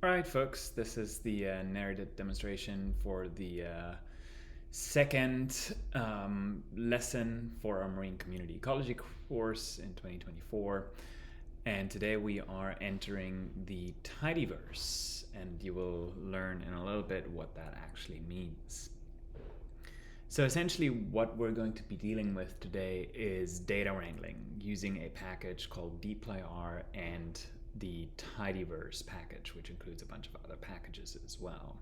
All right, folks, this is the narrated demonstration for the second lesson for our Marine Community Ecology course in 2024. And today we are entering the Tidyverse, and you will learn in a little bit what that actually means. So essentially what we're going to be dealing with today is data wrangling using a package called dplyr and the Tidyverse package, which includes a bunch of other packages as well.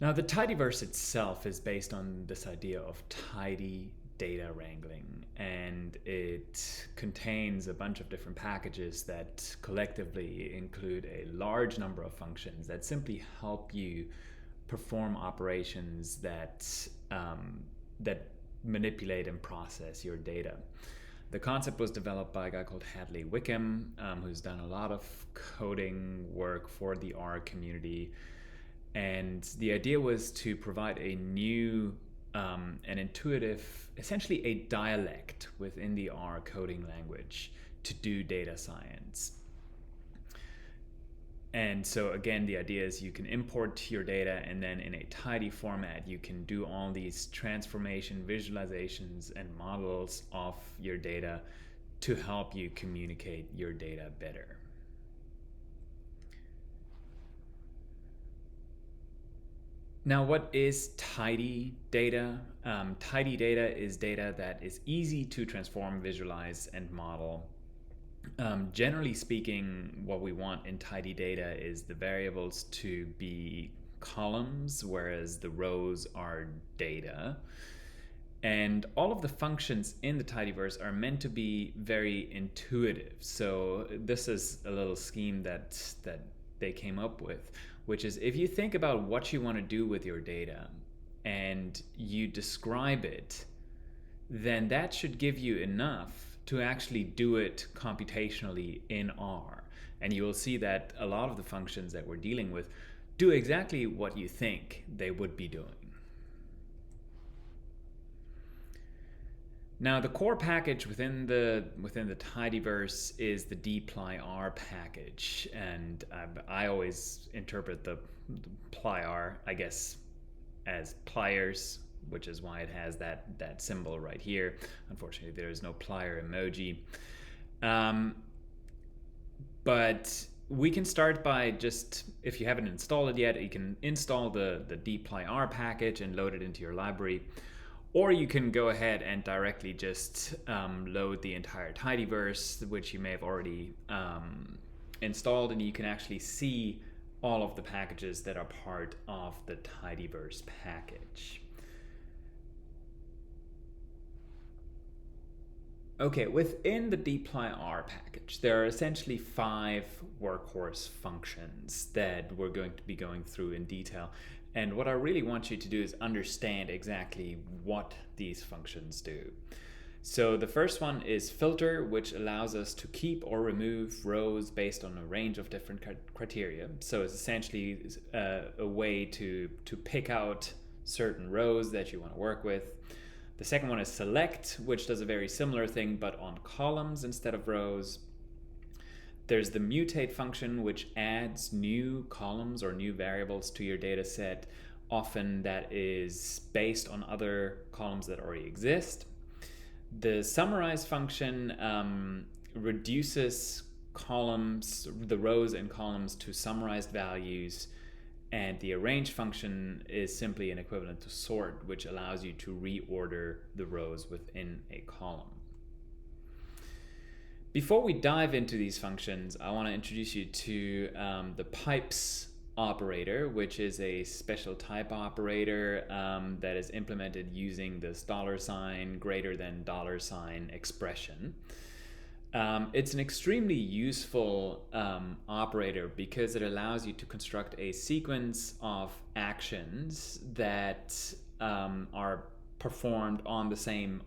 Now, the Tidyverse itself is based on this idea of tidy data wrangling, and it contains a bunch of different packages that collectively include a large number of functions that simply help you perform operations that manipulate and process your data. The concept was developed by a guy called Hadley Wickham, who's done a lot of coding work for the R community. And the idea was to provide a new and intuitive, essentially a dialect within the R coding language to do data science. And so again, the idea is you can import your data, and then in a tidy format, you can do all these transformation visualizations and models of your data to help you communicate your data better. Now, what is tidy data? Tidy data is data that is easy to transform, visualize, and model. Generally speaking, what we want in tidy data is the variables to be columns, whereas the rows are data. And all of the functions in the Tidyverse are meant to be very intuitive. So this is a little scheme that they came up with, which is if you think about what you want to do with your data and you describe it, then that should give you enough to actually do it computationally in R. And you will see that a lot of the functions that we're dealing with do exactly what you think they would be doing. Now, the core package within the Tidyverse is the dplyr package, and I always interpret the plyr, I guess, as pliers, which is why it has that symbol right here. Unfortunately, there is no plier emoji. But we can start by just, if you haven't installed it yet, you can install the dplyr package and load it into your library. Or you can go ahead and directly just load the entire Tidyverse, which you may have already installed, and you can actually see all of the packages that are part of the Tidyverse package. Okay, within the dplyr package, there are essentially 5 workhorse functions that we're going to be going through in detail. And what I really want you to do is understand exactly what these functions do. So the first one is filter, which allows us to keep or remove rows based on a range of different criteria. So it's essentially a way to pick out certain rows that you want to work with. The second one is select, which does a very similar thing, but on columns instead of rows. There's the mutate function, which adds new columns or new variables to your data set. Often that is based on other columns that already exist. The summarize function reduces columns, the rows and columns, to summarized values. And the arrange function is simply an equivalent to sort, which allows you to reorder the rows within a column. Before we dive into these functions, I want to introduce you to the pipes operator, which is a special type operator that is implemented using this $, greater than $, expression. It's an extremely useful operator because it allows you to construct a sequence of actions that are performed on the same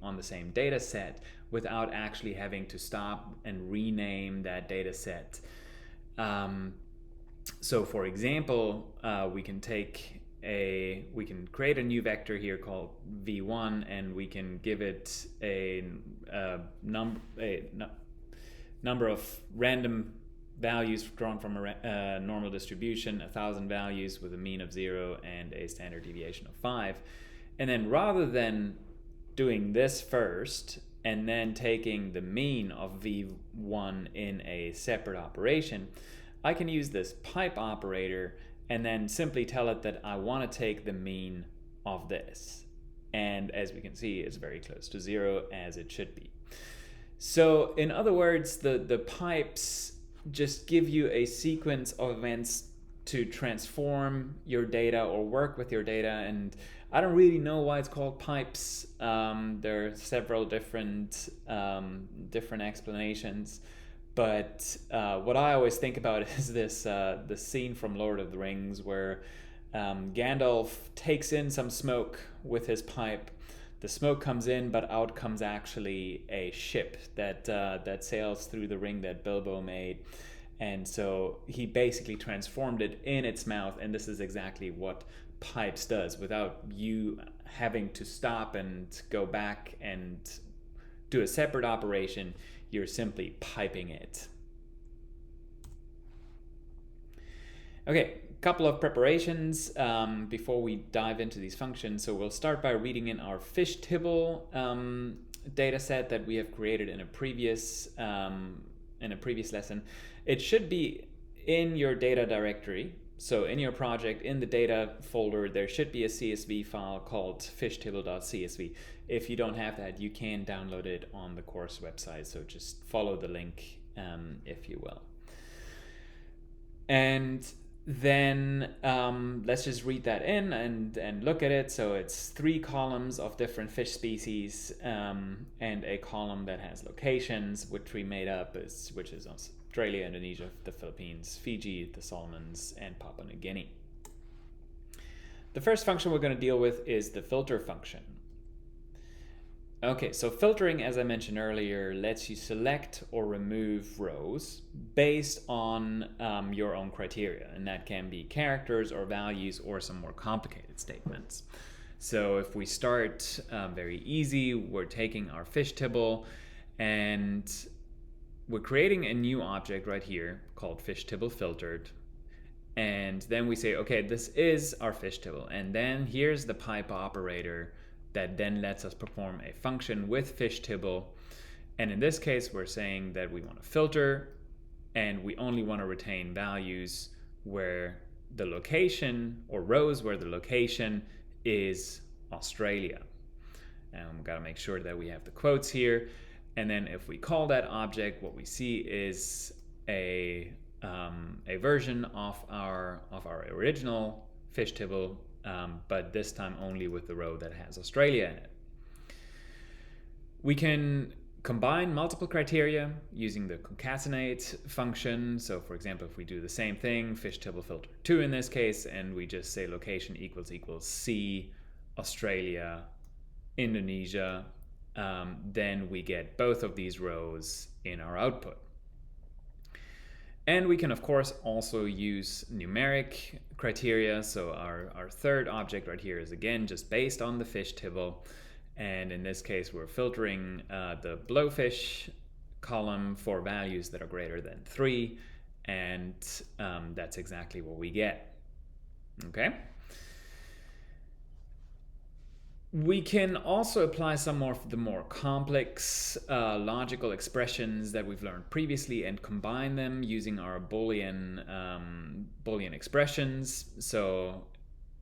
data set without actually having to stop and rename that data set. So for example, we can create a new vector here called v1, and we can give it a number of random values drawn from a normal distribution, 1,000 values with a mean of 0 and a standard deviation of 5. And then rather than doing this first and then taking the mean of v1 in a separate operation, I can use this pipe operator and then simply tell it that I want to take the mean of this. And as we can see, it's very close to 0, as it should be. So in other words, the pipes just give you a sequence of events to transform your data or work with your data. And I don't really know why it's called pipes. There are several different explanations. But what I always think about is this the scene from Lord of the Rings where Gandalf takes in some smoke with his pipe. The smoke comes in, but out comes actually a ship that sails through the ring that Bilbo made. And so he basically transformed it in its mouth, and this is exactly what pipes does. Without you having to stop and go back and do a separate operation, you're simply piping it. Okay, couple of preparations before we dive into these functions. So we'll start by reading in our fish tibble data set that we have created in a previous lesson. It should be in your data directory. So in your project, in the data folder, there should be a CSV file called fishtibble.csv. If you don't have that, you can download it on the course website. So just follow the link, if you will. And then let's just read that in and look at it. So it's 3 columns of different fish species and a column that has locations, which we made up, which is Australia, Indonesia, the Philippines, Fiji, the Solomons, and Papua New Guinea. The first function we're going to deal with is the filter function. Okay, so filtering, as I mentioned earlier, lets you select or remove rows based on your own criteria, and that can be characters or values or some more complicated statements. So if we start very easy, we're taking our fish tibble and we're creating a new object right here called fish tibble filtered. And then we say, okay, this is our fish tibble. And then here's the pipe operator that then lets us perform a function with fish tibble. And in this case, we're saying that we want to filter and we only want to retain values where the location, or rows where the location is Australia. And we've got to make sure that we have the quotes here. And then if we call that object, what we see is a version of our original fish tibble, but this time only with the row that has Australia in it. We can combine multiple criteria using the concatenate function. So for example, if we do the same thing, fish tibble filter 2 in this case, and we just say location equals C, Australia, Indonesia, then we get both of these rows in our output. And we can, of course, also use numeric criteria. So our third object right here is, again, just based on the fish tibble. And in this case, we're filtering the blowfish column for values that are greater than 3. And that's exactly what we get. Okay? We can also apply some of the more complex logical expressions that we've learned previously and combine them using our Boolean expressions. So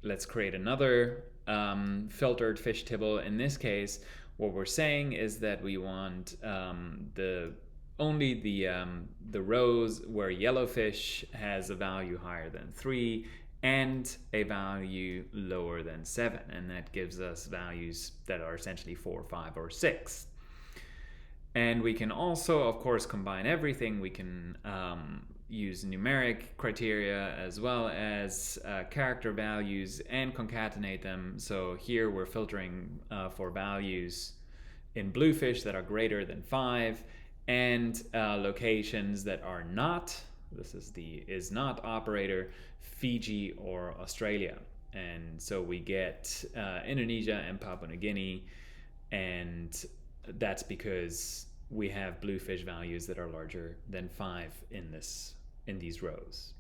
let's create another filtered fish tibble. In this case, what we're saying is that we want only the rows where yellowfish has a value higher than 3 and a value lower than 7, and that gives us values that are essentially 4, 5, or 6. And we can also, of course, combine everything. We can use numeric criteria as well as character values and concatenate them. So here we're filtering for values in bluefish that are greater than 5 and locations that are not, this is the is not operator, Fiji or Australia. And so we get Indonesia and Papua New Guinea, and that's because we have bluefish values that are larger than 5 in this in these rows.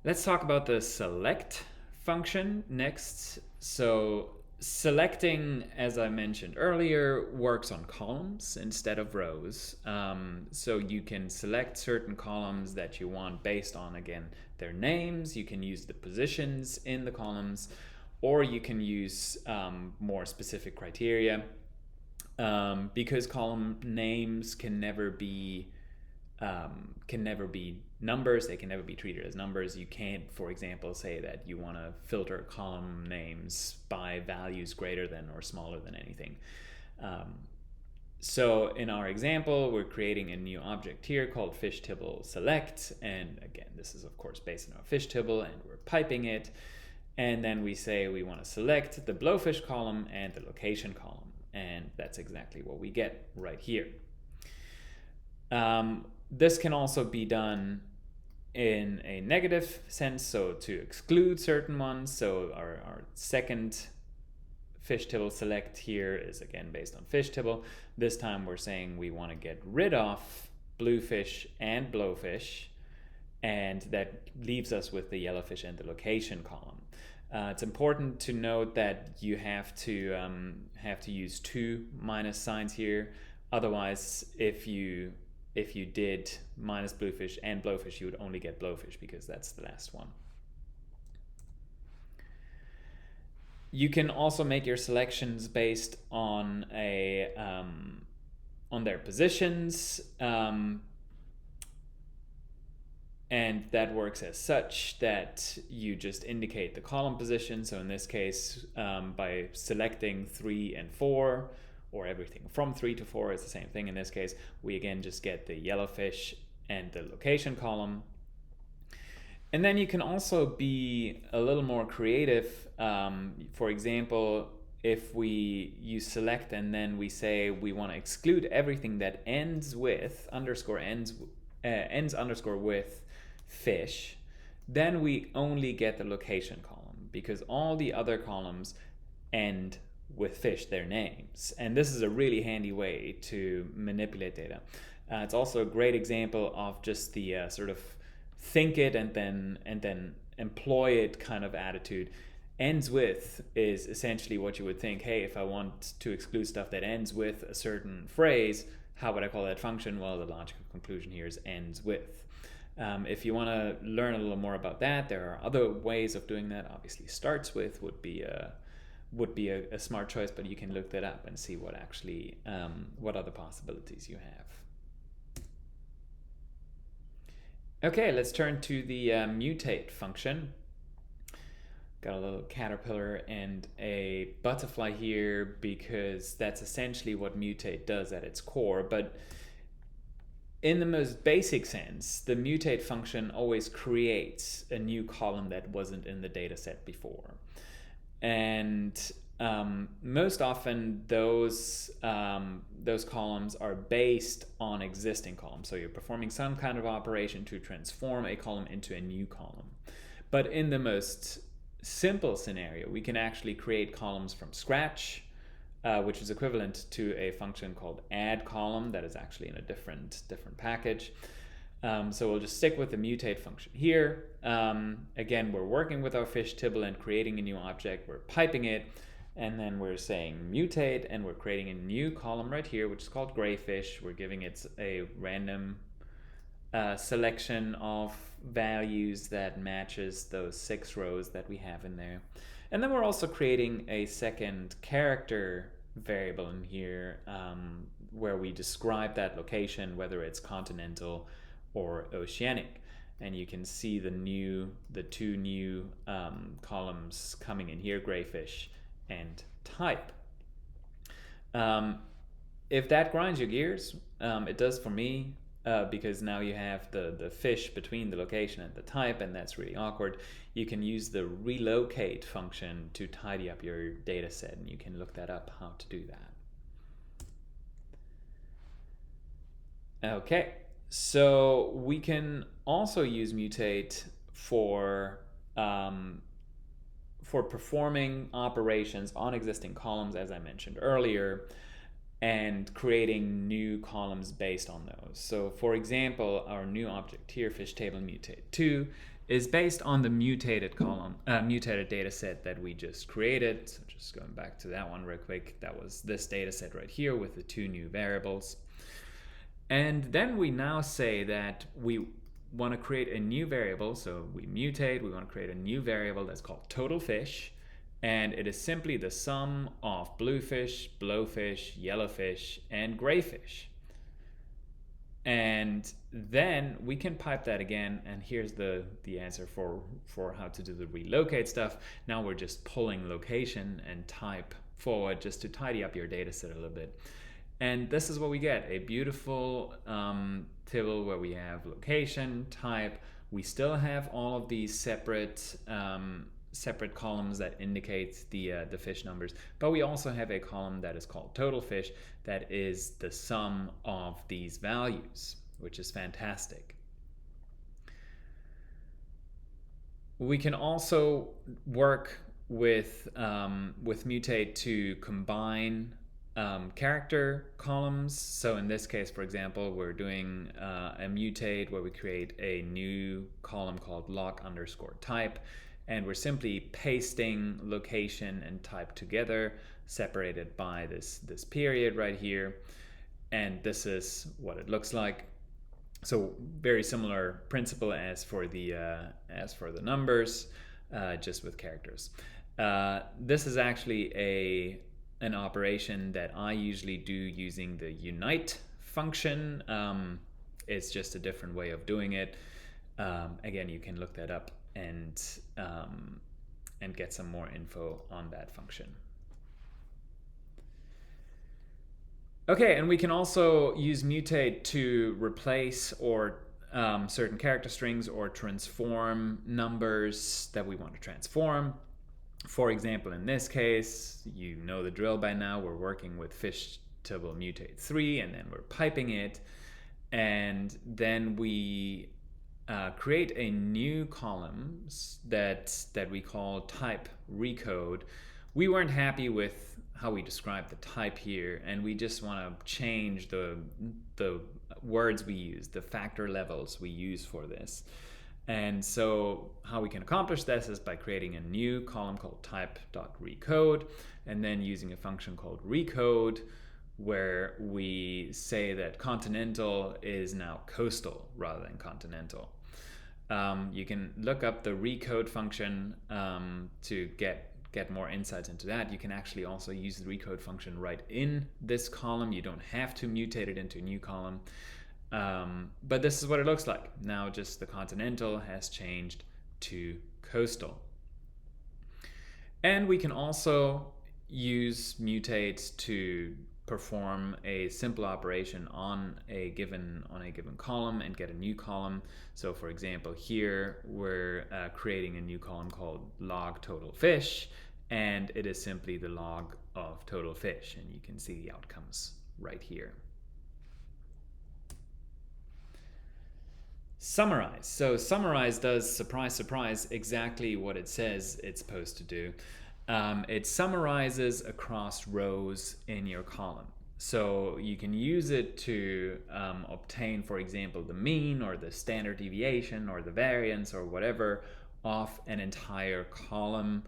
Let's talk about the select function next. So selecting, as I mentioned earlier, works on columns instead of rows. So you can select certain columns that you want based on, again, their names. You can use the positions in the columns, or you can use more specific criteria. Because column names can never be numbers. They can never be treated as numbers. You can't, for example, say that you want to filter column names by values greater than or smaller than anything. So in our example, we're creating a new object here called fish tibble select. And again, this is of course based on our fish tibble, and we're piping it. And then we say we want to select the blowfish column and the location column. And that's exactly what we get right here. This can also be done in a negative sense, so to exclude certain ones. So our second fish tibble select here is again based on fish tibble. This time we're saying we want to get rid of bluefish and blowfish, and that leaves us with the yellowfish and the location column. It's important to note that you have to use two minus signs here. Otherwise, if you did minus bluefish and blowfish, you would only get blowfish because that's the last one. You can also make your selections based on on their positions, and that works as such that you just indicate the column position. So in this case, by selecting 3 and 4, or everything from 3 to 4 is the same thing in this case, we again just get the yellowfish and the location column. And then you can also be a little more creative. For example, if you select and then we say we want to exclude everything that ends with ends with fish, then we only get the location column because all the other columns end with fish, their names. And this is a really handy way to manipulate data. It's also a great example of just the sort of think it and then employ it kind of attitude. Ends with is essentially what you would think, hey, if I want to exclude stuff that ends with a certain phrase, how would I call that function? Well, the logical conclusion here is ends with. If you want to learn a little more about that, there are other ways of doing that. Obviously, starts with would be a smart choice, but you can look that up and see what actually what other possibilities you have. Okay, let's turn to the mutate function. Got a little caterpillar and a butterfly here because that's essentially what mutate does at its core. But in the most basic sense, the mutate function always creates a new column that wasn't in the data set before. And most often those columns are based on existing columns. So you're performing some kind of operation to transform a column into a new column. But in the most simple scenario, we can actually create columns from scratch, which is equivalent to a function called add column that is actually in a different package. So we'll just stick with the mutate function here. Again, we're working with our fish tibble and creating a new object. We're piping it, and then we're saying mutate, and we're creating a new column right here, which is called grayfish. We're giving it a random selection of values that matches those 6 rows that we have in there. And then we're also creating a second character variable in here where we describe that location, whether it's continental or oceanic. And you can see the 2 new columns coming in here, grayfish and type. If that grinds your gears, it does for me, because now you have the fish between the location and the type, and that's really awkward. You can use the relocate function to tidy up your data set, and you can look that up how to do that. Okay, so we can also use mutate for performing operations on existing columns, as I mentioned earlier. and creating new columns based on those. So for example, our new object here, fish table mutate2, is based on the mutated column, mutated data set that we just created. So just going back to that one real quick, that was this data set right here with the 2 new variables. And then we now say that we want to create a new variable. So we mutate, we want to create a new variable that's called total fish. And it is simply the sum of bluefish, blowfish, yellowfish, and grayfish. And then we can pipe that again, and here's the answer for how to do the relocate stuff. Now we're just pulling location and type forward just to tidy up your data set a little bit. And this is what we get, a beautiful table where we have location, type. We still have all of these separate columns that indicate the fish numbers, but we also have a column that is called total fish that is the sum of these values, which is fantastic. We can also work with mutate to combine character columns. So in this case, for example, we're doing a mutate where we create a new column called log_type. And we're simply pasting location and type together, separated by this period right here. And this is what it looks like. So very similar principle as for the numbers, just with characters. This is actually an operation that I usually do using the unite function. It's just a different way of doing it. Again, you can look that up and get some more info on that function. Okay, and we can also use mutate to replace or certain character strings or transform numbers that we want to transform. For example, in this case, you know the drill by now. We're working with fish table mutate3, and then we're piping it, and then we create a new column that we call type recode. We weren't happy with how we describe the type here, and we just want to change the words we use, the factor levels we use for this. And so how we can accomplish this is by creating a new column called type.recode, and then using a function called recode, where we say that continental is now coastal rather than continental. You can look up the recode function to get more insights into that. You can actually also use the recode function right in this column. You don't have to mutate it into a new column. But this is what it looks like. Now just the continental has changed to coastal. And we can also use mutate to perform a simple operation on a given column and get a new column. So for example, here we're creating a new column called log total fish, and it is simply the log of total fish, and you can see the outcomes right here. Summarize. So summarize does, surprise, surprise, exactly what it says it's supposed to do. It summarizes across rows in your column. So you can use it to obtain, for example, the mean or the standard deviation or the variance or whatever of an entire column,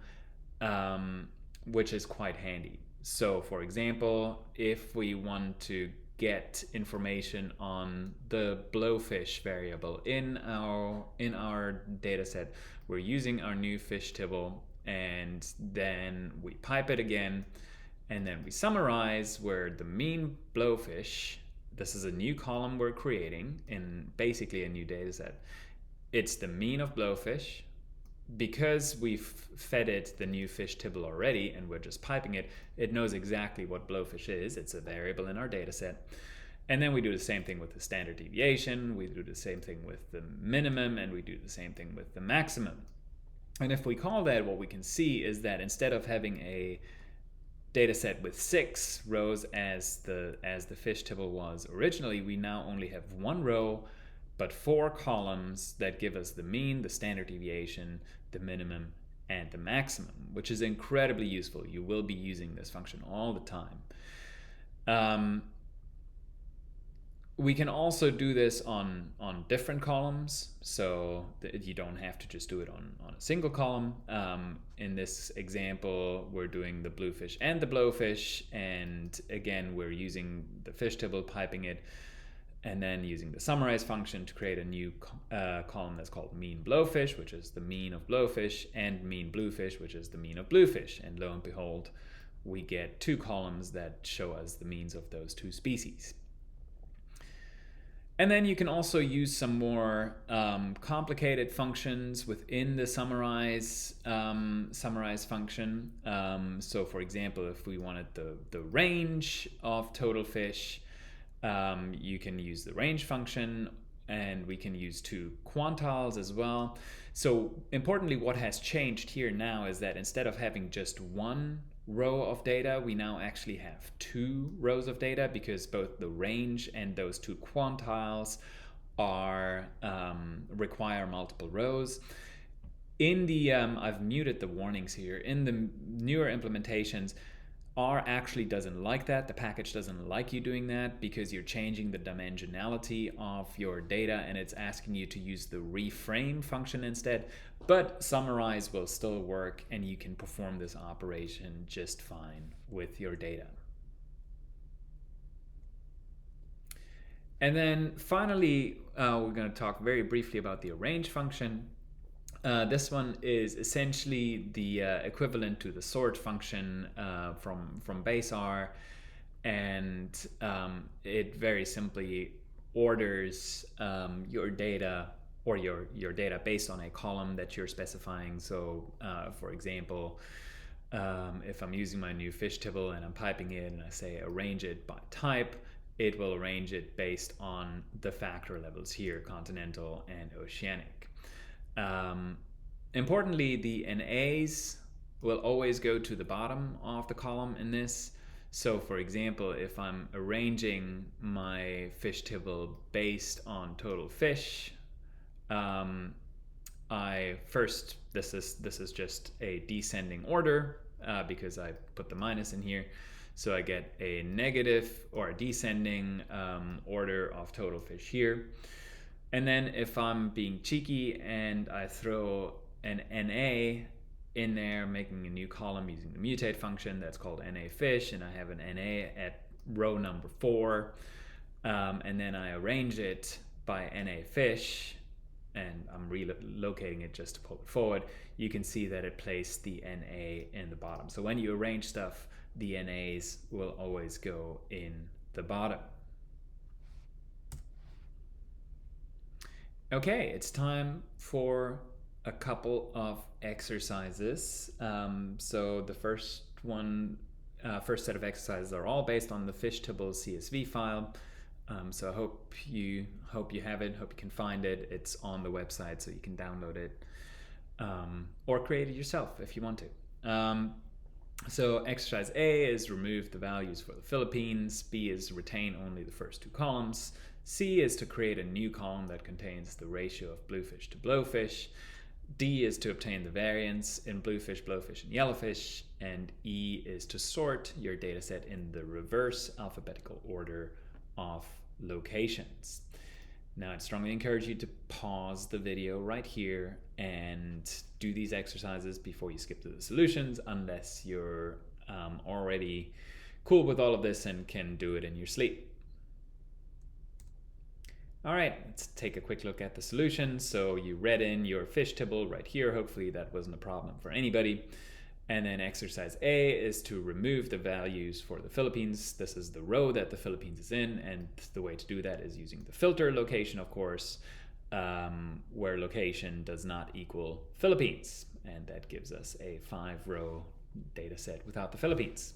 which is quite handy. So for example, if we want to get information on the blowfish variable in our data set, we're using our new fish table, and then we pipe it again, and then we summarize where the mean blowfish, this is a new column we're creating in basically a new data set. It's the mean of blowfish. Because we've fed it the new fish table already and we're just piping it, it knows exactly what blowfish is. It's a variable in our data set. And then we do the same thing with the standard deviation, we do the same thing with the minimum, and we do the same thing with the maximum. And if we call that, what we can see is that instead of having a data set with 6 rows as the fish table was originally, we now only have 1 row but 4 columns that give us the mean, the standard deviation, the minimum, and the maximum, which is incredibly useful. You will be using this function all the time. Um, we can also do this on different columns, so that you don't have to just do it on a single column. In this example, we're doing the bluefish and the blowfish, and again, we're using the fish table, piping it, and then using the summarize function to create a new column that's called mean blowfish, which is the mean of blowfish, and mean bluefish, which is the mean of bluefish. And lo and behold, we get two columns that show us the means of those two species. And then you can also use some more complicated functions within the summarize function. So for example, if we wanted the range of total fish, you can use the range function, and we can use two quantiles as well. So importantly, what has changed here now is that instead of having just one row of data, we now actually have two rows of data, because both the range and those two quantiles are require multiple rows. In the I've muted the warnings here. In the newer implementations, R actually doesn't like that. The package doesn't like you doing that, because you're changing the dimensionality of your data, and it's asking you to use the reframe function instead. But summarize will still work, and you can perform this operation just fine with your data. And then finally, we're going to talk very briefly about the arrange function. This one is essentially the equivalent to the sort function from base R, and it very simply orders your data, or your data based on a column that you're specifying. So for example, if I'm using my new fish table and I'm piping it and I say arrange it by type, it will arrange it based on the factor levels here, continental and oceanic. Importantly, the NAs will always go to the bottom of the column in this. So for example, if I'm arranging my fish table based on total fish, this is just a descending order because I put the minus in here. So I get a negative or a descending order of total fish here. And then if I'm being cheeky and I throw an NA in there, making a new column using the mutate function that's called NA fish, and I have an NA at row number 4, and then I arrange it by NA fish, and I'm relocating it just to pull it forward, you can see that it placed the NA in the bottom. So when you arrange stuff, the NAs will always go in the bottom. Okay, it's time for a couple of exercises. So the first set of exercises are all based on the fish table CSV file. So I hope you have it, hope you can find it. It's on the website, so you can download it or create it yourself if you want to. So exercise A is remove the values for the Philippines. B is retain only the first two columns. C is to create a new column that contains the ratio of bluefish to blowfish. D is to obtain the variance in bluefish, blowfish, and yellowfish. And E is to sort your data set in the reverse alphabetical order of locations. Now, I'd strongly encourage you to pause the video right here and do these exercises before you skip to the solutions, unless you're already cool with all of this and can do it in your sleep. All right, let's take a quick look at the solution. So you read in your fish table right here. Hopefully that wasn't a problem for anybody. And then exercise A is to remove the values for the Philippines. This is the row that the Philippines is in, and the way to do that is using the filter location, of course, where location does not equal Philippines. And that gives us a 5-row data set without the Philippines.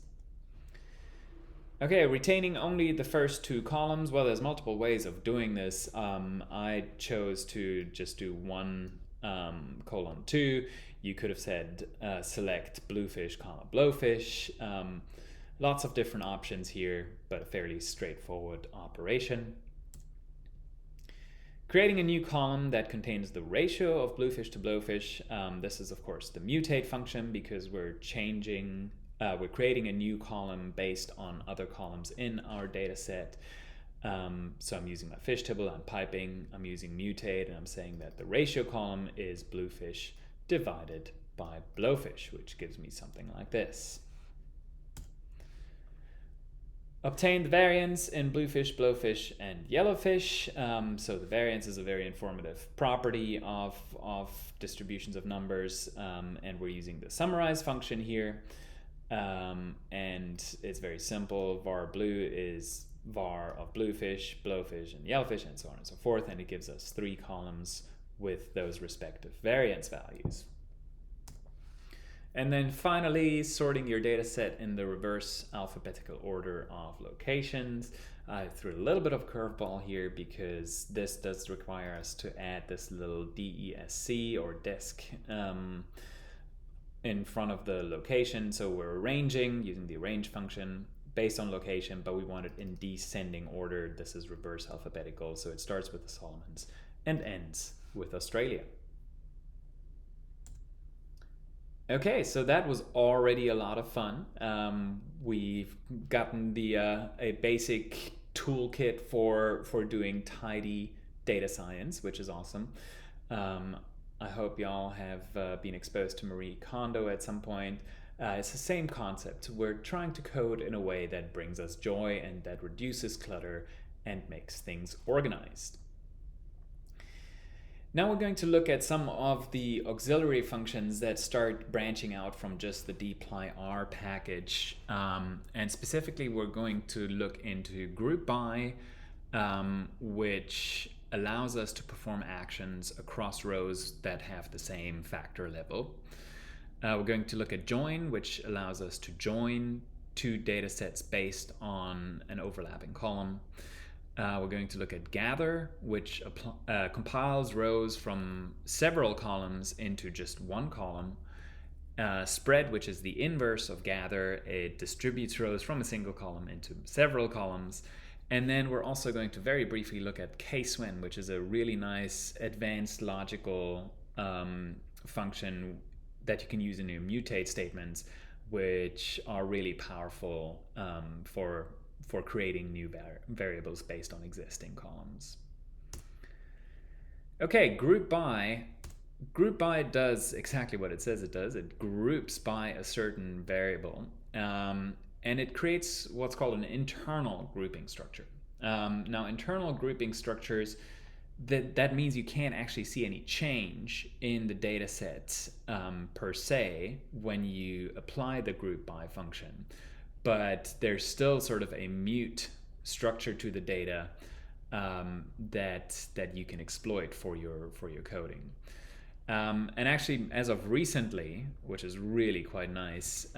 Okay, retaining only the first two columns. Well, there's multiple ways of doing this. I chose to just do 1 colon 2. You could have said select bluefish, comma blowfish. Lots of different options here, but a fairly straightforward operation. Creating a new column that contains the ratio of bluefish to blowfish. This is, of course, the mutate function, because we're changing we're creating a new column based on other columns in our data set. So I'm using my fish table, I'm piping, I'm using mutate, and I'm saying that the ratio column is bluefish divided by blowfish, which gives me something like this. Obtain the variance in bluefish, blowfish, and yellowfish. So the variance is a very informative property of distributions of numbers, and we're using the summarize function here. And it's very simple. Var blue is var of bluefish, blowfish, and yellowfish, and so on and so forth, and it gives us 3 columns with those respective variance values. And then finally, sorting your data set in the reverse alphabetical order of locations. I threw a little bit of curveball here because this does require us to add this little DESC or desk in front of the location. So we're arranging using the arrange function based on location, but we want it in descending order. This is reverse alphabetical, so it starts with the Solomons and ends with Australia. Okay, so that was already a lot of fun. We've gotten a basic toolkit for doing tidy data science, which is awesome. I hope y'all have been exposed to Marie Kondo at some point. It's the same concept. We're trying to code in a way that brings us joy and that reduces clutter and makes things organized. Now we're going to look at some of the auxiliary functions that start branching out from just the dplyr package. And specifically, we're going to look into group by, which allows us to perform actions across rows that have the same factor level. We're going to look at join, which allows us to join 2 data sets based on an overlapping column. We're going to look at gather, which compiles rows from several columns into just one column. Spread, which is the inverse of gather, it distributes rows from a single column into several columns. And then we're also going to very briefly look at case-when, which is a really nice advanced logical function that you can use in your mutate statements, which are really powerful for creating new variables based on existing columns. Okay, group by. Group by does exactly what it says it does. It groups by a certain variable, and it creates what's called an internal grouping structure. Now, internal grouping structures, that means you can't actually see any change in the data set per se when you apply the group by function. But there's still sort of a mute structure to the data that you can exploit for your coding. And actually, as of recently, which is really quite nice,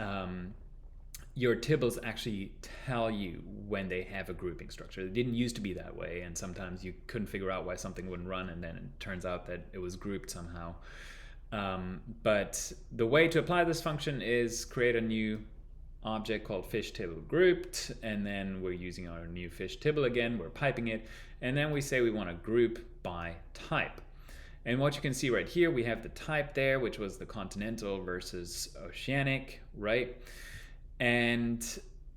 your tables actually tell you when they have a grouping structure. It didn't used to be that way, and sometimes you couldn't figure out why something wouldn't run, and then it turns out that it was grouped somehow. But the way to apply this function is create a new object called fish table grouped, and then we're using our new fish table again, we're piping it, and then we say we want to group by type. And what you can see right here, we have the type there, which was the continental versus oceanic, right? And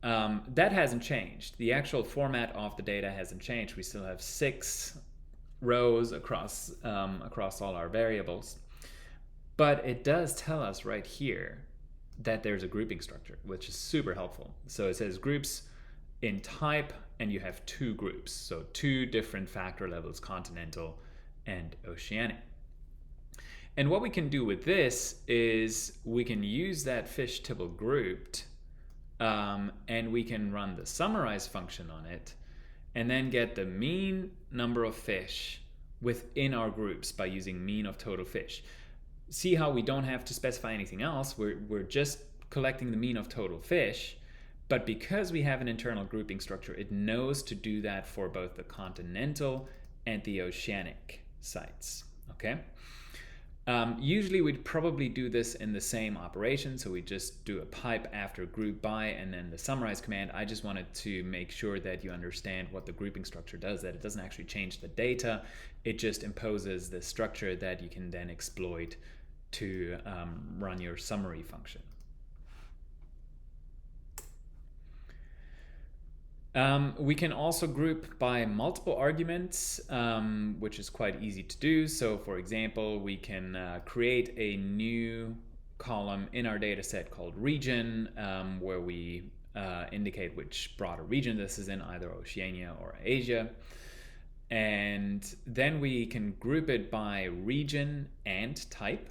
that hasn't changed. The actual format of the data hasn't changed. We still have 6 rows across all our variables. But it does tell us right here that there's a grouping structure, which is super helpful. So it says groups in type, and you have 2 groups. So 2 different factor levels, continental and oceanic. And what we can do with this is we can use that fish table grouped, and we can run the summarize function on it, and then get the mean number of fish within our groups by using mean of total fish. See how we don't have to specify anything else. We're just collecting the mean of total fish, but because we have an internal grouping structure, it knows to do that for both the continental and the oceanic sites. Okay. Usually we'd probably do this in the same operation, so we just do a pipe after group by and then the summarize command. I just wanted to make sure that you understand what the grouping structure does, that it doesn't actually change the data, it just imposes the structure that you can then exploit to run your summary function. We can also group by multiple arguments, which is quite easy to do. So for example, we can create a new column in our data set called region, where we indicate which broader region this is in, either Oceania or Asia. And then we can group it by region and type.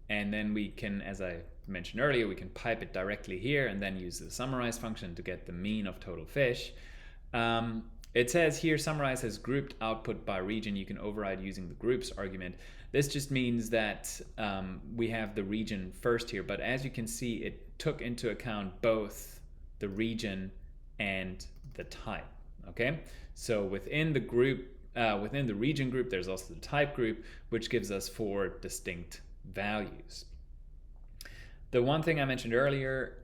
And then we can, as I mentioned earlier, we can pipe it directly here and then use the summarize function to get the mean of total fish. It says here summarize has grouped output by region. You can override using the groups argument. This just means that we have the region first here, but as you can see, it took into account both the region and the type. Okay, so within the group, within the region group, there's also the type group, which gives us 4 distinct values. The one thing I mentioned earlier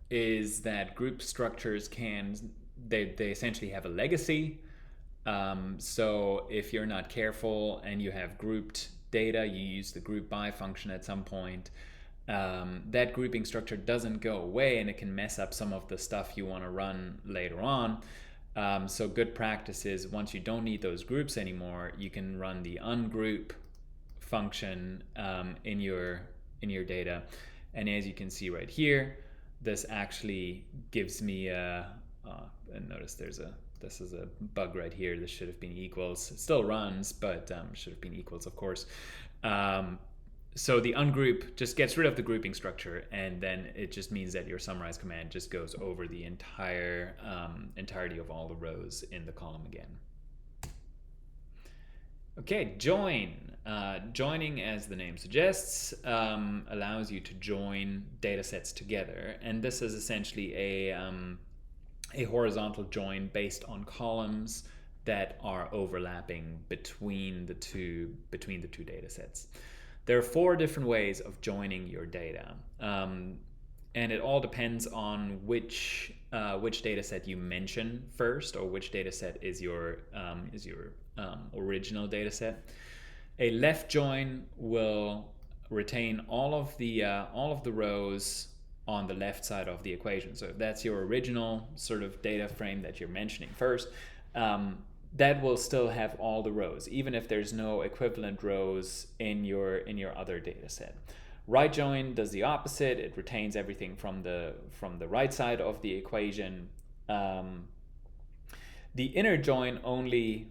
is that group structures they essentially have a legacy. So if you're not careful and you have grouped data, you use the group by function at some point, that grouping structure doesn't go away and it can mess up some of the stuff you want to run later on. So good practice is once you don't need those groups anymore, you can run the ungroup function in your data. And as you can see right here, this actually gives me and notice this is a bug right here. This should have been equals. It still runs, but should have been equals, of course. So the ungroup just gets rid of the grouping structure, and then it just means that your summarize command just goes over the entirety of all the rows in the column again. Okay, join. Joining, as the name suggests, allows you to join data sets together, and this is essentially a horizontal join based on columns that are overlapping between the two data sets. There are 4 different ways of joining your data, and it all depends on which data set you mention first, or which data set is your original data set. A left join will retain all of the rows on the left side of the equation. So if that's your original sort of data frame that you're mentioning first, that will still have all the rows, even if there's no equivalent rows in your other data set. Right join does the opposite. It retains everything from the right side of the equation. The inner join only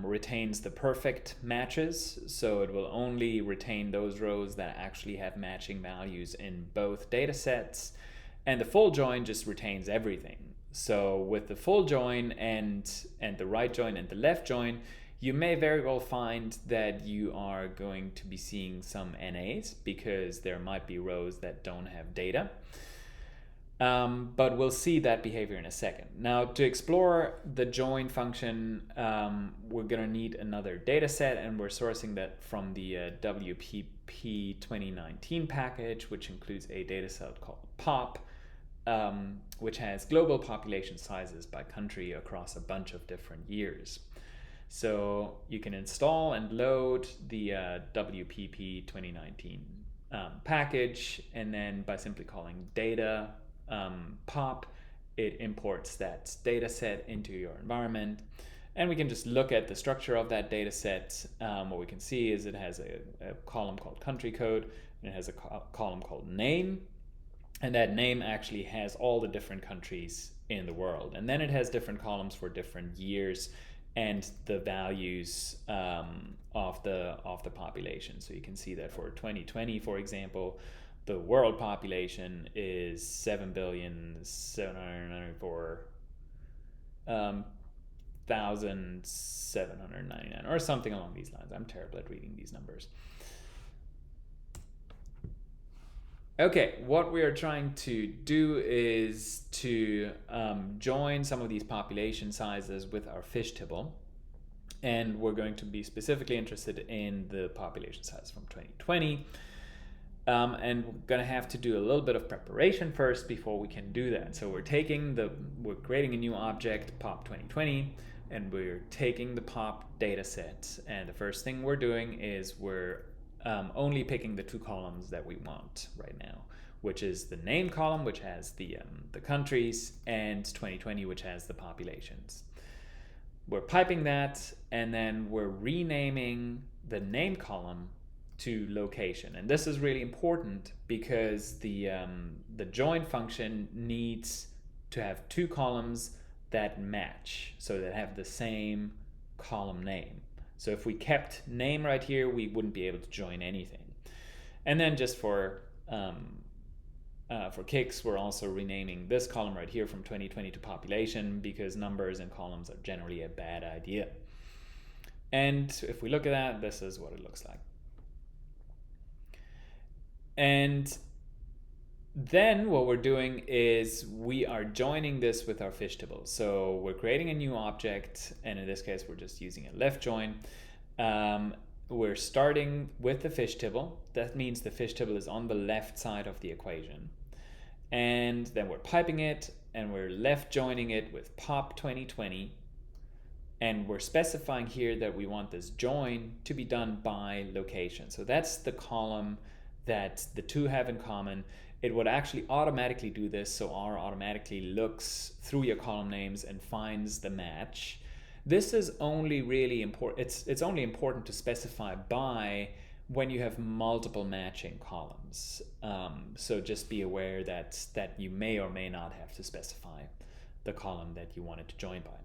retains the perfect matches, so it will only retain those rows that actually have matching values in both data sets, and the full join just retains everything. So with the full join and the right join and the left join, you may very well find that you are going to be seeing some NAs because there might be rows that don't have data. But we'll see that behavior in a second. Now, to explore the join function, we're going to need another data set, and we're sourcing that from the WPP 2019 package, which includes a data set called POP, which has global population sizes by country across a bunch of different years. So you can install and load the WPP 2019 package, and then by simply calling data pop, it imports that data set into your environment, and we can just look at the structure of that data set. What we can see is it has a column called country code, and it has a column called name, and that name actually has all the different countries in the world, and then it has different columns for different years and the values of the population. So you can see that for 2020, for example, the world population is 7,794,799 or something along these lines. I'm terrible at reading these numbers. Okay, what we are trying to do is to join some of these population sizes with our fish tibble, and we're going to be specifically interested in the population size from 2020. And we're going to have to do a little bit of preparation first before we can do that. So we're creating a new object, pop 2020, and we're taking the pop data set. And the first thing we're doing is we're only picking the 2 columns that we want right now, which is the name column, which has the countries, and 2020, which has the populations. We're piping that, and then we're renaming the name column to location. And this is really important because the join function needs to have two columns that match, so that have the same column name. So if we kept name right here, we wouldn't be able to join anything. And then just for kicks, we're also renaming this column right here from 2020 to population, because numbers and columns are generally a bad idea. And if we look at that, this is what it looks like. And then what we're doing is we are joining this with our fish tibble. So we're creating a new object, and in this case, we're just using a left join. We're starting with the fish tibble. That means the fish tibble is on the left side of the equation. And then we're piping it, and we're left joining it with pop 2020. And we're specifying here that we want this join to be done by location. So that's the column that the two have in common. It would actually automatically do this, so R automatically looks through your column names and finds the match. This is only really important. It's only important to specify by when you have multiple matching columns. So just be aware that you may or may not have to specify the column that you want it to join by.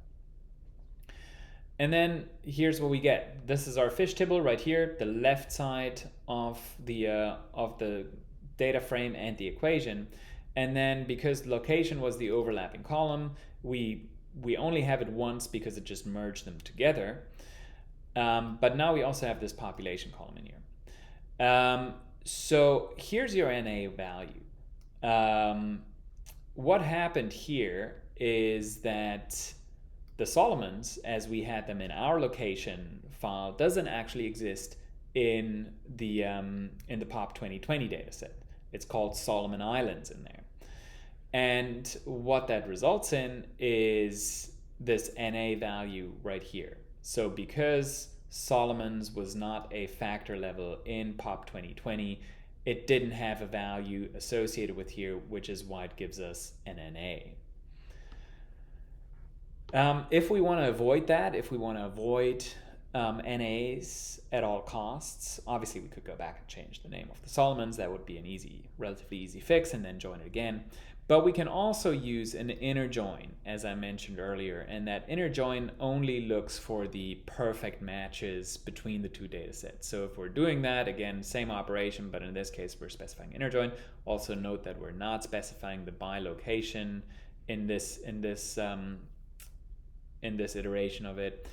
And then here's what we get. This is our fish tibble right here, the left side of the data frame and the equation. And then because location was the overlapping column, we only have it once because it just merged them together. But now we also have this population column in here. So here's your NA value. What happened here is that the Solomons, as we had them in our location file, doesn't actually exist in the POP 2020 dataset. It's called Solomon Islands in there. And what that results in is this NA value right here. So because Solomon's was not a factor level in POP 2020, it didn't have a value associated with here, which is why it gives us an NA. If we want to avoid that, if we want to avoid NAs at all costs, obviously we could go back and change the name of the Solomons. That would be an relatively easy fix, and then join it again. But we can also use an inner join, as I mentioned earlier, and that inner join only looks for the perfect matches between the two data sets. So if we're doing that, again, same operation, but in this case we're specifying inner join. Also note that we're not specifying the by location in this iteration of it.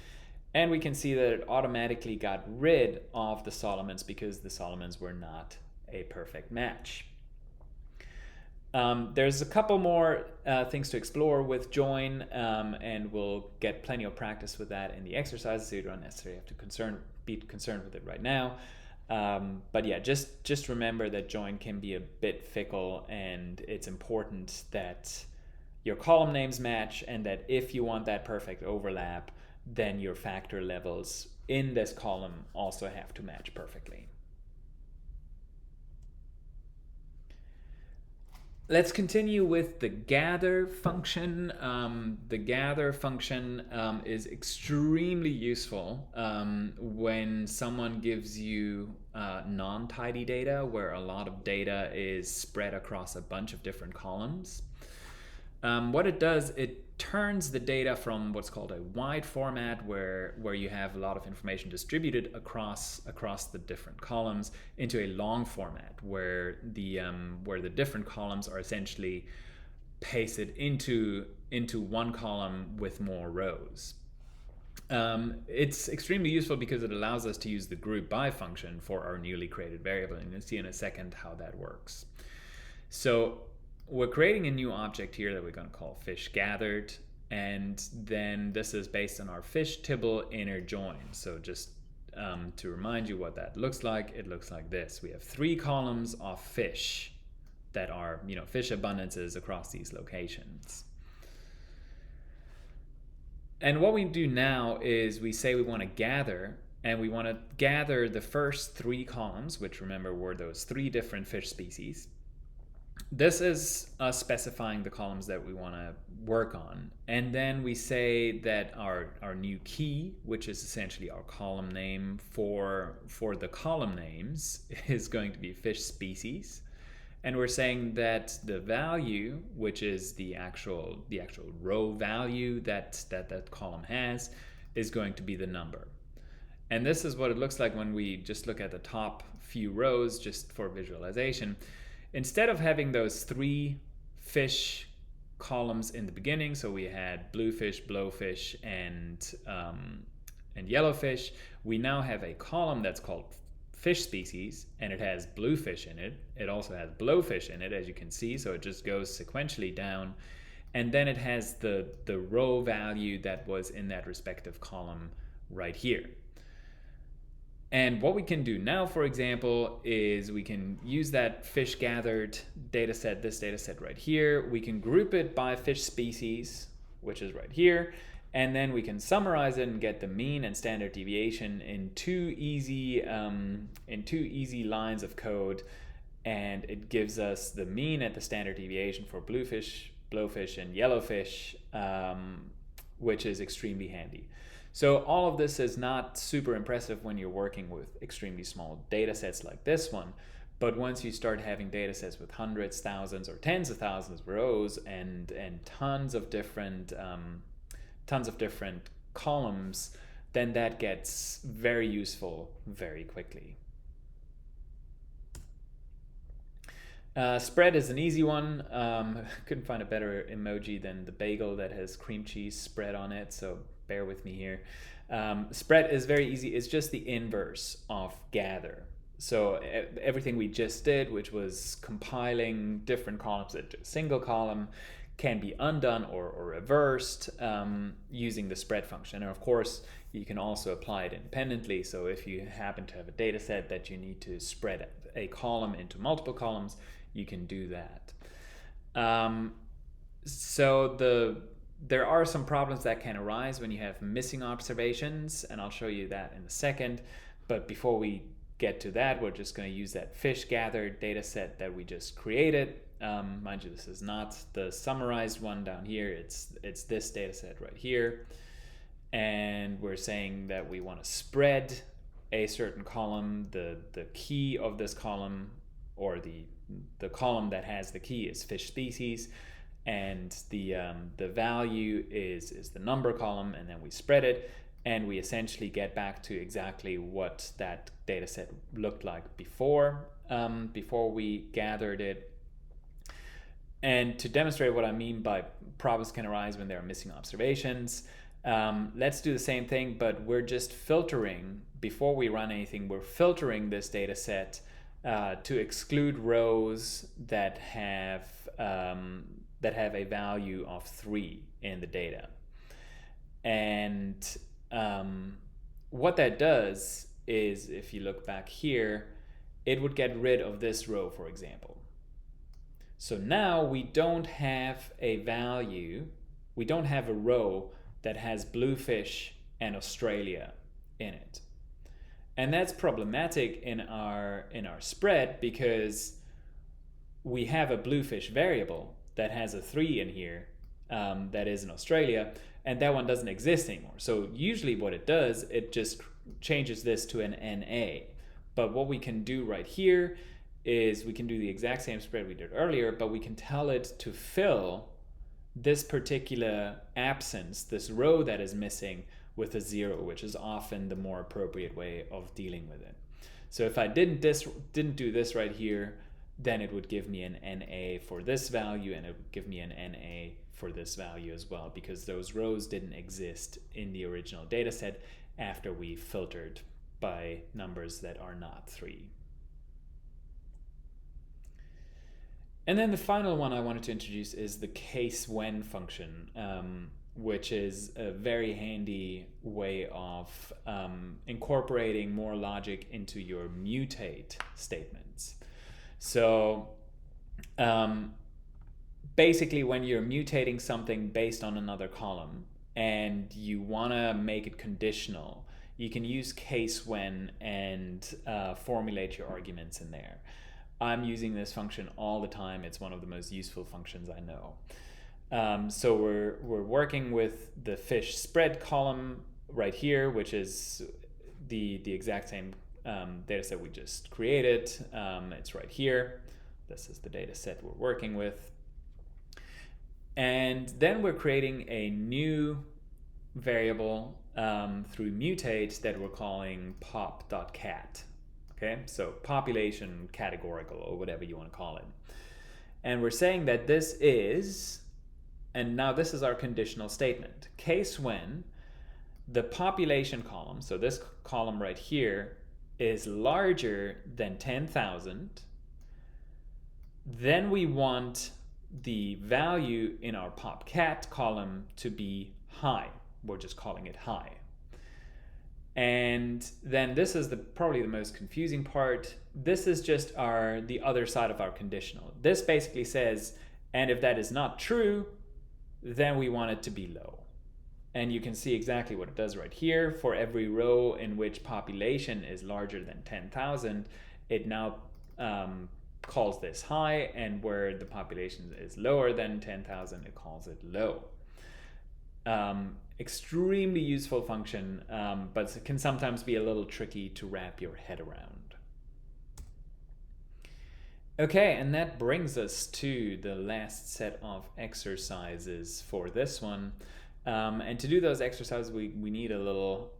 And we can see that it automatically got rid of the Solomons because the Solomons were not a perfect match. There's a couple more things to explore with join, and we'll get plenty of practice with that in the exercises, so you don't necessarily have to be concerned with it right now. But yeah, just remember that join can be a bit fickle, and it's important that your column names match, and that if you want that perfect overlap, then your factor levels in this column also have to match perfectly. Let's continue with the gather function. The gather function is extremely useful when someone gives you non-tidy data, where a lot of data is spread across a bunch of different columns. What it does, it turns the data from what's called a wide format, where you have a lot of information distributed across the different columns, into a long format, where the different columns are essentially pasted into one column with more rows. It's extremely useful because it allows us to use the group by function for our newly created variable, and you'll see in a second how that works. So we're creating a new object here that we're going to call fish gathered, and then this is based on our fish tibble inner join. So just to remind you what that looks like, it looks like this. We have 3 columns of fish that are, fish abundances across these locations. And what we do now is we say we want to gather, and we want to gather the first 3 columns, which remember were those 3 different fish species. this is us specifying the columns that we want to work on. And then we say that our new key, which is essentially our column name for the column names, is going to be fish species. And we're saying that the value, which is the actual row value that column has, is going to be the number. And this is what it looks like when we just look at the top few rows, just for visualization. Instead of having those 3 fish columns in the beginning, so we had bluefish, blowfish, and yellowfish, we now have a column that's called fish species, and it has bluefish in it. It also has blowfish in it, as you can see, so it just goes sequentially down. And then it has the row value that was in that respective column right here. And what we can do now, for example, is we can use that fish gathered data set, this data set right here. We can group it by fish species, which is right here. And then we can summarize it and get the mean and standard deviation in two easy lines of code. And it gives us the mean and the standard deviation for bluefish, blowfish, and yellowfish, which is extremely handy. So all of this is not super impressive when you're working with extremely small data sets like this one, but once you start having data sets with hundreds, thousands, or tens of thousands of rows and tons of different columns, then that gets very useful very quickly. Spread is an easy one. Couldn't find a better emoji than the bagel that has cream cheese spread on it, so bear with me here. Spread is very easy. It's just the inverse of gather. So everything we just did, which was compiling different columns into a single column, can be undone or reversed using the spread function. And of course, you can also apply it independently. So if you happen to have a data set that you need to spread a column into multiple columns, you can do that. There are some problems that can arise when you have missing observations, and I'll show you that in a second. But before we get to that, we're just going to use that fish gathered data set that we just created. Mind you, this is not the summarized one down here. It's this data set right here. And we're saying that we want to spread a certain column. The key of this column, or the column that has the key, is fish species, and the value is the number column, and then we spread it, and we essentially get back to exactly what that data set looked like before we gathered it. And to demonstrate what I mean by problems can arise when there are missing observations, let's do the same thing, but we're just filtering. Before we run anything, we're filtering this data set to exclude rows that have a value of 3 in the data. And what that does is, if you look back here, it would get rid of this row, for example. So now we don't have a value, we don't have a row that has bluefish and Australia in it. And that's problematic in our spread, because we have a bluefish variable that has a 3 in here that is in Australia, and that one doesn't exist anymore. So usually what it does, it just changes this to an NA. But what we can do right here is we can do the exact same spread we did earlier, but we can tell it to fill this particular absence, this row that is missing, with a 0, which is often the more appropriate way of dealing with it. So if I didn't do this right here, then it would give me an NA for this value, and it would give me an NA for this value as well, because those rows didn't exist in the original data set after we filtered by numbers that are not 3. And then the final one I wanted to introduce is the case when function, which is a very handy way of incorporating more logic into your mutate statements. So basically, when you're mutating something based on another column and you want to make it conditional, you can use case when and formulate your arguments in there. I'm using this function all the time. It's one of the most useful functions I know. So we're working with the fish spread column right here, which is the exact same data set we just created. It's right here. This is the data set we're working with. And then we're creating a new variable through mutate that we're calling pop.cat. Okay, so population categorical, or whatever you want to call it. And we're saying that this is, and now this is our conditional statement, case when the population column, so this column right here, is larger than 10,000, then we want the value in our popcat column to be high. We're just calling it high. And then this is probably the most confusing part. This is just the other side of our conditional. This basically says, and if that is not true, then we want it to be low. And you can see exactly what it does right here. For every row in which population is larger than 10,000, it now calls this high, and where the population is lower than 10,000, it calls it low. Extremely useful function, but it can sometimes be a little tricky to wrap your head around. Okay, and that brings us to the last set of exercises for this one. And to do those exercises, we need a little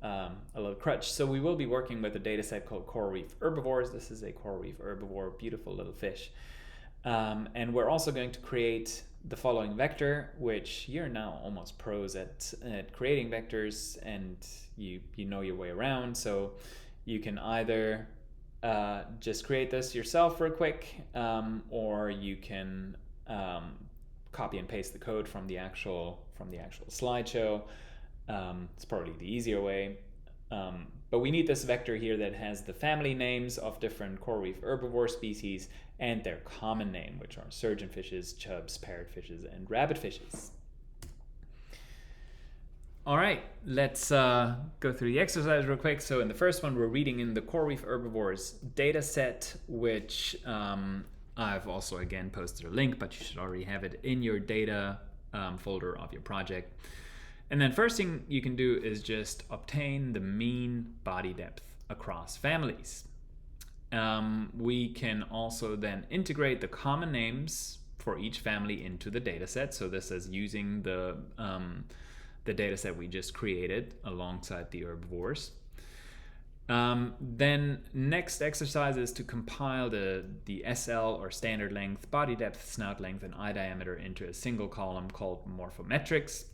crutch. So we will be working with a data set called coral reef herbivores. This is a coral reef herbivore, beautiful little fish. And we're also going to create the following vector, which you're now almost pros at creating vectors, and you know your way around. So you can either just create this yourself real quick, or you can copy and paste the code from the actual slideshow. It's probably the easier way. But we need this vector here that has the family names of different coral reef herbivore species and their common name, which are surgeonfishes, chubs, parrotfishes, and rabbitfishes. All right, let's go through the exercise real quick. So in the first one, we're reading in the coral reef herbivores data set, which I've also again posted a link, but you should already have it in your data folder of your project. And then first thing you can do is just obtain the mean body depth across families. We can also then integrate the common names for each family into the data set. So this is using the data set we just created alongside the herbivores. Then next exercise is to compile the SL or standard length, body depth, snout length, and eye diameter into a single column called morphometrics.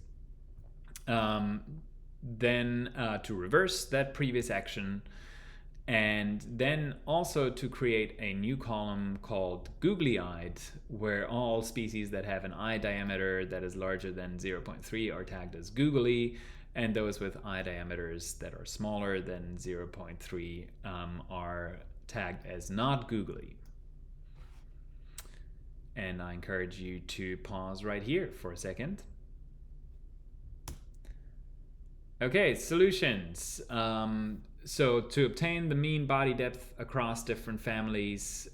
Then to reverse that previous action, and then also to create a new column called googly-eyed, where all species that have an eye diameter that is larger than 0.3 are tagged as googly, and those with eye diameters that are smaller than 0.3 are tagged as not googly. And I encourage you to pause right here for a second. Okay, solutions. So to obtain the mean body depth across different families,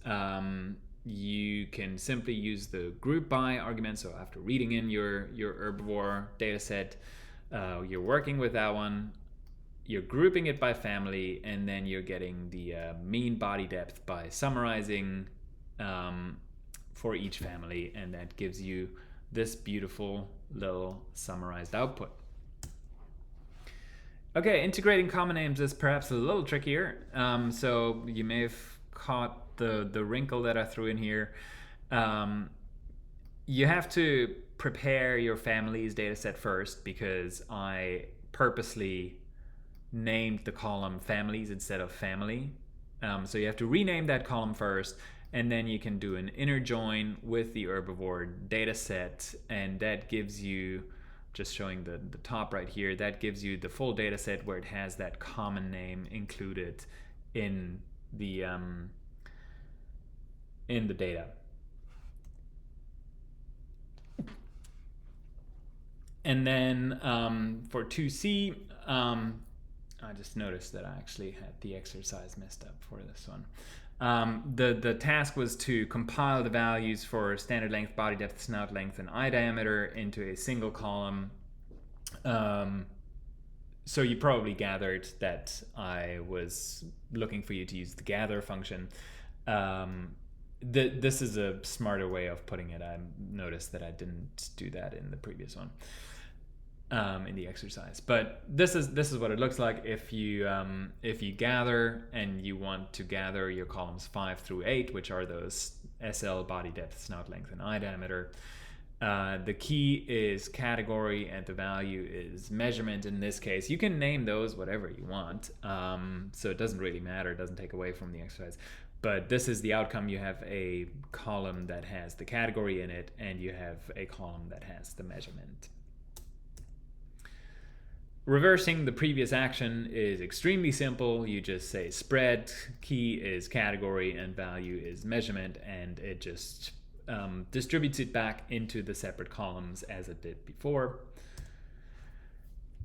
you can simply use the group by argument. So after reading in your herbivore data set, you're working with that one, you're grouping it by family, and then you're getting the mean body depth by summarizing for each family, and that gives you this beautiful little summarized output. Okay, integrating common names is perhaps a little trickier. So you may have caught the wrinkle that I threw in here. You have to prepare your family's data set first, because I purposely named the column families instead of family. So you have to rename that column first, and then you can do an inner join with the herbivore data set, and that gives you, just showing the top right here, that gives you the full data set where it has that common name included in the data. And then for 2C, I just noticed that I actually had the exercise messed up for this one. The task was to compile the values for standard length, body depth, snout length, and eye diameter into a single column. So you probably gathered that I was looking for you to use the gather function. This is a smarter way of putting it. I noticed that I didn't do that in the previous one. In the exercise, but this is what it looks like if you gather and you want to gather your columns 5 through 8, which are those SL, body depth, snout length, and eye diameter. The key is category and the value is measurement. In this case, you can name those whatever you want, so it doesn't really matter. It doesn't take away from the exercise. But this is the outcome. You have a column that has the category in it, and you have a column that has the measurement. Reversing the previous action is extremely simple. You just say spread, key is category, and value is measurement, and it just distributes it back into the separate columns as it did before.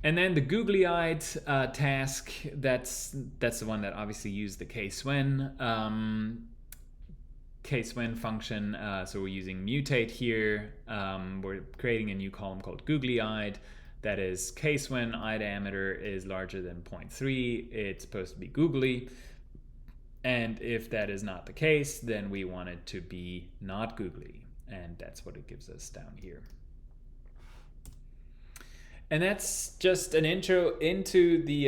And then the googly-eyed task, that's the one that obviously used the case-when function. So we're using mutate here. We're creating a new column called googly-eyed. That is, case when eye diameter is larger than 0.3, it's supposed to be googly. And if that is not the case, then we want it to be not googly. And that's what it gives us down here. And that's just an intro into the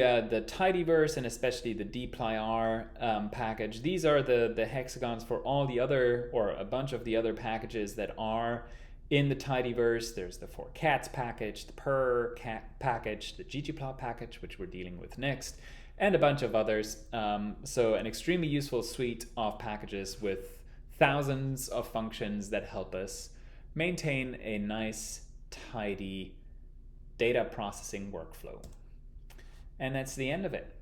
Tidyverse and especially the dplyr package. These are the hexagons for all the other, or a bunch of the other packages that are in the Tidyverse. There's the 4cats package, the per cat package, the ggplot package, which we're dealing with next, and a bunch of others. So an extremely useful suite of packages with thousands of functions that help us maintain a nice, tidy data processing workflow. And that's the end of it.